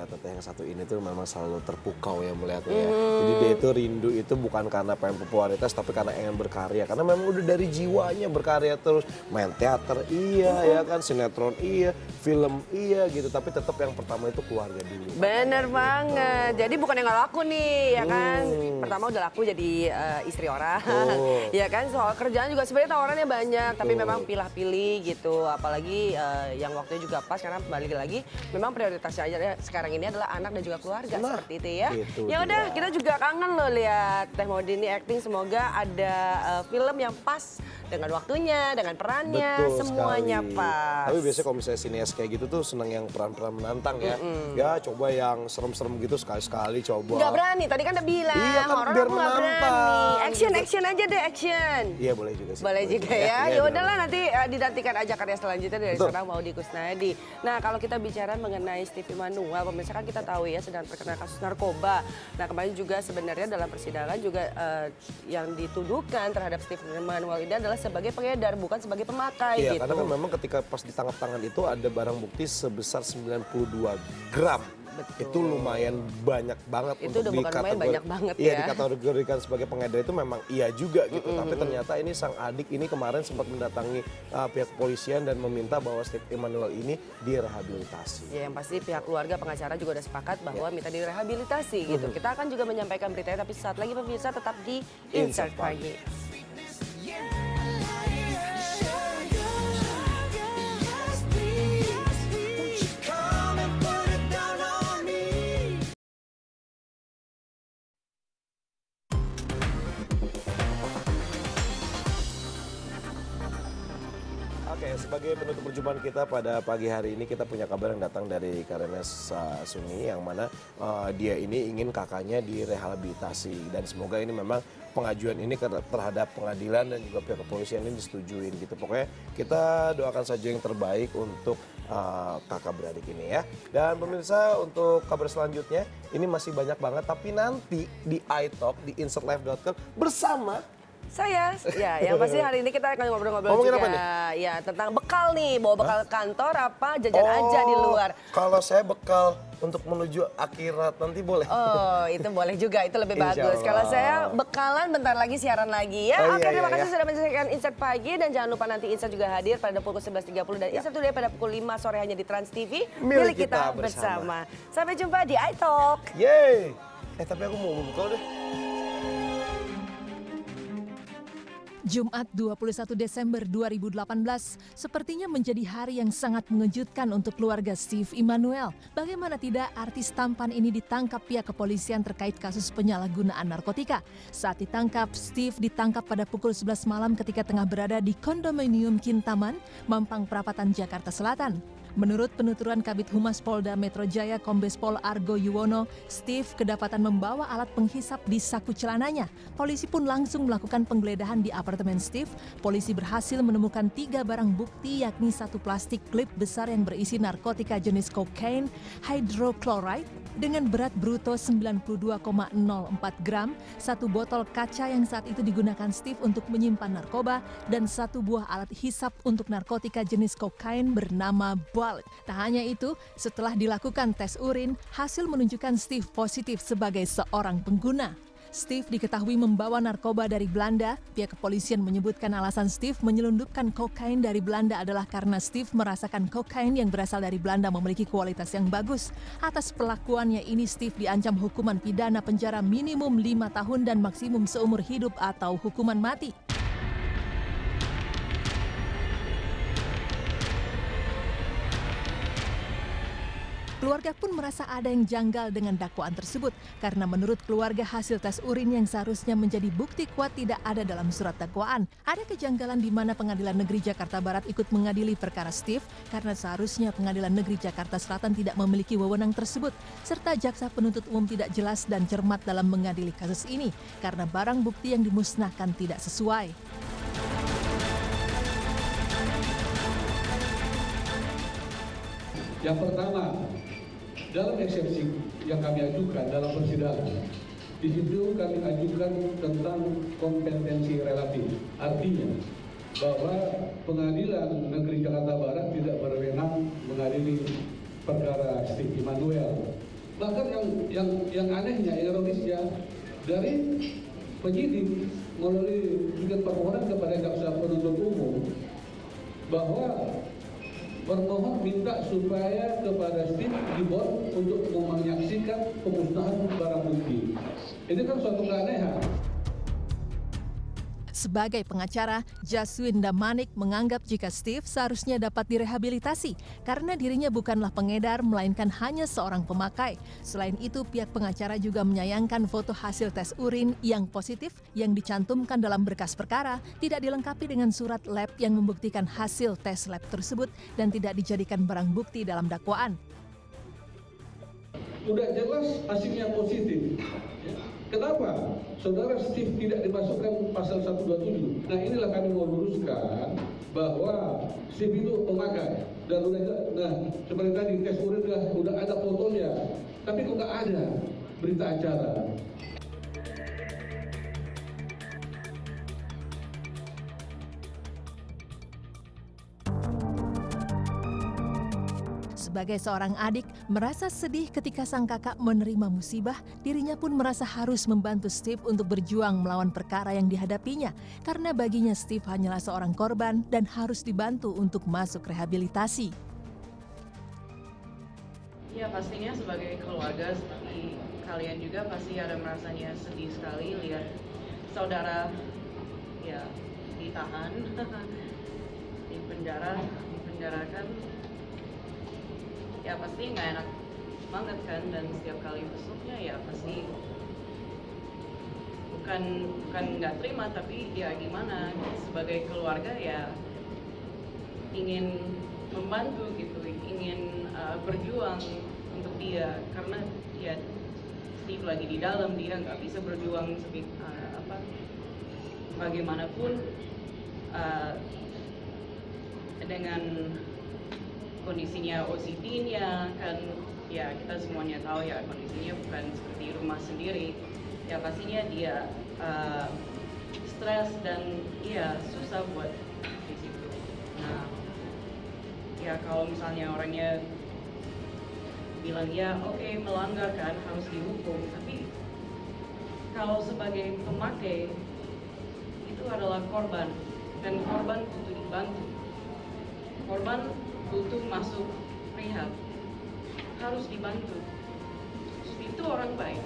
teteh yang satu ini tuh memang selalu terpukau ya melihatnya ya. Jadi dia itu rindu itu bukan karena pengen popularitas tapi karena ingin berkarya. Karena memang udah dari jiwanya berkarya terus. Main teater iya ya kan, sinetron iya, film iya gitu. Tapi tetap yang pertama itu keluarga dulu. Bener banget. Jadi bukan yang gak laku nih ya kan. Pertama udah laku jadi istri orang. Ya kan soal kerjaan juga sebenarnya tawarannya banyak. Tapi memang pilih-pilih gitu. Apalagi yang waktunya juga pas karena balik lagi memang prioritasnya aja sekarang ini adalah anak dan juga keluarga seperti itu ya. Ya udah kita juga kangen loh lihat Teh Maudy ini acting, semoga ada film yang pas dengan waktunya, dengan perannya, semuanya pas. Tapi biasanya kalau misalnya sinias kayak gitu tuh seneng yang peran-peran menantang ya. Ya coba yang serem-serem gitu sekali-sekali coba. Gak berani, tadi kan udah bilang. Iya kan horor biar aku gak berani. menantang. Action aja deh, action. Iya boleh juga sih. Boleh juga ya. Ya udahlah nanti dinantikan aja karya selanjutnya dari seorang Maudy Koesnaedi. Nah kalau kita bicara mengenai Steve Emmanuel, pemirsa kan kita tahu ya sedang terkena kasus narkoba. Nah kemarin juga sebenarnya dalam persidangan juga yang dituduhkan terhadap Steve Emmanuel ini adalah sebagai pengedar, bukan sebagai pemakai iya, gitu. Karena kan memang ketika pas ditangkap tangan itu ada barang bukti sebesar 92 gram. Betul. Itu lumayan banyak banget itu untuk udah bukan lumayan banyak banget ya. Iya, dikategorikan sebagai pengedar itu memang iya juga gitu. Tapi ternyata ini sang adik ini kemarin sempat mendatangi pihak kepolisian dan meminta bahwa Steve Emmanuel ini direhabilitasi. Ya yang pasti pihak keluarga pengacara juga udah sepakat bahwa minta direhabilitasi gitu. Kita akan juga menyampaikan beritanya tapi saat lagi pemirsa tetap di Insert Pagi. Oke, sebagai penutup perjumpaan kita pada pagi hari ini kita punya kabar yang datang dari Karenes Suni yang mana dia ini ingin kakaknya direhabilitasi dan semoga ini memang pengajuan ini terhadap pengadilan dan juga pihak kepolisian ini disetujuin gitu. Pokoknya kita doakan saja yang terbaik untuk kakak beradik ini ya. Dan pemirsa untuk kabar selanjutnya ini masih banyak banget tapi nanti di iTalk di insertlife.com bersama saya, ya yang pasti hari ini kita akan ngobrol-ngobrol juga apa nih? Ya tentang bekal nih, bawa bekal kantor apa jajan aja di luar. Kalau saya bekal untuk menuju akhirat nanti boleh? Oh itu boleh juga, itu lebih bagus. Kalau saya bekalan bentar lagi siaran lagi ya. Oke, terima kasih sudah menyaksikan Insert Pagi dan jangan lupa nanti Insert juga hadir pada pukul 11.30 dan Insert Today pada pukul 5 sore hanya di Trans TV. Milik kita bersama. Sampai jumpa di iTalk. Yeay! Tapi aku mau bekal deh. Jumat 21 Desember 2018 sepertinya menjadi hari yang sangat mengejutkan untuk keluarga Steve Emmanuel. Bagaimana tidak, artis tampan ini ditangkap pihak kepolisian terkait kasus penyalahgunaan narkotika. Saat ditangkap, Steve ditangkap pada pukul 11 malam ketika tengah berada di kondominium Kintaman, Mampang Perapatan, Jakarta Selatan. Menurut penuturan Kabid Humas Polda Metro Jaya Kombes Pol Argo Yuwono, Steve kedapatan membawa alat penghisap di saku celananya. Polisi pun langsung melakukan penggeledahan di apartemen Steve. Polisi berhasil menemukan 3 barang bukti yakni 1 plastik klip besar yang berisi narkotika jenis kokain, hydrochloride, dengan berat bruto 92,04 gram, 1 botol kaca yang saat itu digunakan Steve untuk menyimpan narkoba, dan 1 buah alat hisap untuk narkotika jenis kokain bernama Balt. Tak hanya itu, setelah dilakukan tes urin, hasil menunjukkan Steve positif sebagai seorang pengguna. Steve diketahui membawa narkoba dari Belanda. Pihak kepolisian menyebutkan alasan Steve menyelundupkan kokain dari Belanda adalah karena Steve merasakan kokain yang berasal dari Belanda memiliki kualitas yang bagus. Atas perlakuannya ini, Steve diancam hukuman pidana penjara minimum 5 tahun dan maksimum seumur hidup atau hukuman mati. Keluarga pun merasa ada yang janggal dengan dakwaan tersebut karena menurut keluarga hasil tes urin yang seharusnya menjadi bukti kuat tidak ada dalam surat dakwaan. Ada kejanggalan di mana Pengadilan Negeri Jakarta Barat ikut mengadili perkara Steve karena seharusnya Pengadilan Negeri Jakarta Selatan tidak memiliki wewenang tersebut, serta jaksa penuntut umum tidak jelas dan cermat dalam mengadili kasus ini karena barang bukti yang dimusnahkan tidak sesuai. Yang pertama, dalam eksepsi yang kami ajukan dalam persidangan, di situ kami ajukan tentang kompetensi relatif. Artinya bahwa Pengadilan Negeri Jakarta Barat tidak berwenang mengadili perkara Steve Emmanuel. Bahkan yang anehnya, ironisnya, dari penyidik melalui juga permohonan kepada jaksa penuntut umum bahwa permohon minta supaya kepada Steve dibon untuk menyaksikan pemusnahan barang bukti. Ini kan suatu keanehan. Sebagai pengacara, Jaswinda Manik menganggap jika Steve seharusnya dapat direhabilitasi karena dirinya bukanlah pengedar melainkan hanya seorang pemakai. Selain itu, pihak pengacara juga menyayangkan foto hasil tes urin yang positif yang dicantumkan dalam berkas perkara tidak dilengkapi dengan surat lab yang membuktikan hasil tes lab tersebut dan tidak dijadikan barang bukti dalam dakwaan. Udah jelas hasilnya positif. Kenapa saudara Steve tidak dimasukkan pasal 127? Nah, inilah kami mau luruskan bahwa Steve itu pemakai dan seperti tadi tes urin udah ada fotonya, tapi kok nggak ada berita acara. Sebagai seorang adik, merasa sedih ketika sang kakak menerima musibah, dirinya pun merasa harus membantu Steve untuk berjuang melawan perkara yang dihadapinya. Karena baginya Steve hanyalah seorang korban dan harus dibantu untuk masuk rehabilitasi. Ya pastinya sebagai keluarga, seperti kalian juga pasti ada merasanya sedih sekali lihat saudara ya ditahan, dipenjarakan. Ya pasti nggak enak banget kan, dan setiap kali masuknya ya pasti bukan nggak terima, tapi ya gimana, sebagai keluarga ya ingin membantu gitu, ingin berjuang untuk dia, karena ya Steve lagi di dalam, dia nggak bisa berjuang bagaimanapun dengan kondisinya OCD-nya kan, ya kita semuanya tahu ya kondisinya bukan seperti rumah sendiri, ya pastinya dia stres dan ya susah buat di situ. Nah ya kalau misalnya orangnya bilang ya oke, melanggar kan harus dihukum, tapi kalau sebagai pemakai itu adalah korban, dan korban butuh dibantu, korban butuh masuk rehab, harus dibantu. Itu orang baik.